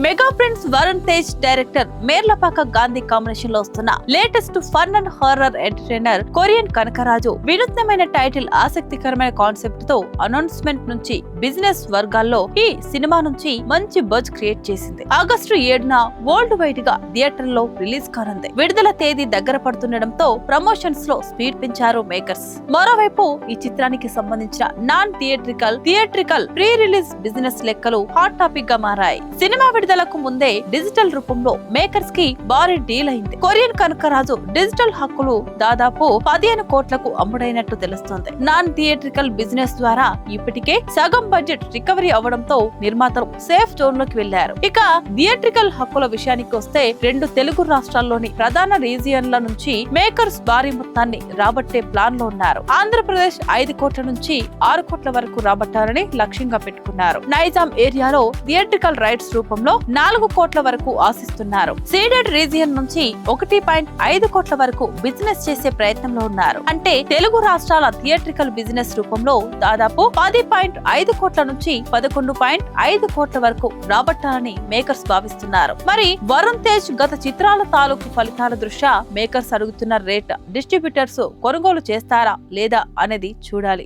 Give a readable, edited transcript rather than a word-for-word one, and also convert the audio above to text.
Mega prince Varun Tej director Merlapaka Gandhi combination లో వస్తున్న latest fun and horror entertainer Korean Kanakaraju వినూత్నమైన title, ఆసక్తికరమైన కాన్సెప్ట్ తో అనౌన్స్మెంట్ నుంచి బిజినెస్ వర్గాల్లో ఈ సినిమా నుంచి మంచి బజ్ క్రియేట్ చేసింది. ఆగస్టు 7న వరల్డ్ వైడ్ గా థియేటర్ లో రిలీజ్ కానుంది. విడుదల తేదీ దగ్గర పడుతుండటంతో ప్రమోషన్స్ లో స్పీడ్ పెంచారు మేకర్స్. మరోవైపు ఈ చిత్రానికి సంబంధించిన non theatrical pre release business లెక్కలు హాట్ టాపిక్ గా మారాయి. సినిమా విడుదలకు ముందే డిజిటల్ రూపంలో మేకర్స్ కి భారీ డీల్ అయింది. కొరియన్ కనకరాజు డిజిటల్ హక్కులు దాదాపు 15 కోట్లకు అమ్ముడైనట్టు తెలుస్తోంది. నాన్ థియేట్రికల్ బిజినెస్ ద్వారా ఇప్పటికే సగం బడ్జెట్ రికవరీ అవడంతో నిర్మాతలు సేఫ్ జోన్ లోకి వెళ్లారు. ఇక థియేట్రికల్ హక్కుల విషయానికి వస్తే 2 తెలుగు రాష్ట్రాల్లోని ప్రధాన రీజియన్ల నుంచి మేకర్స్ భారీ మొత్తాన్ని రాబట్టే ప్లాన్ లో ఉన్నారు. ఆంధ్రప్రదేశ్ 5 కోట్ల నుంచి 6 కోట్ల వరకు రాబట్టాలని లక్ష్యంగా పెట్టుకున్నారు. నైజాం ఏరియాలో థియేట్రికల్ రైట్స్ రూపంలో 4 కోట్ల వరకు ఆశిస్తున్నారు. సీడెడ్ రీజియన్ నుంచి 1.5 కోట్ల వరకు బిజినెస్ చేసే ప్రయత్నంలో ఉన్నారు. అంటే తెలుగు రాష్ట్రాల థియేట్రికల్ బిజినెస్ రూపంలో దాదాపు 10.5 కోట్ల నుంచి 11.5 కోట్ల వరకు రాబట్టాలని మేకర్స్ భావిస్తున్నారు. మరి వరుణ్ తేజ్ గత చిత్రాల తాలూకు ఫలితాల దృష్ట్యా మేకర్స్ అడుగుతున్న రేట్ డిస్ట్రిబ్యూటర్స్ కొనుగోలు చేస్తారా లేదా అనేది చూడాలి.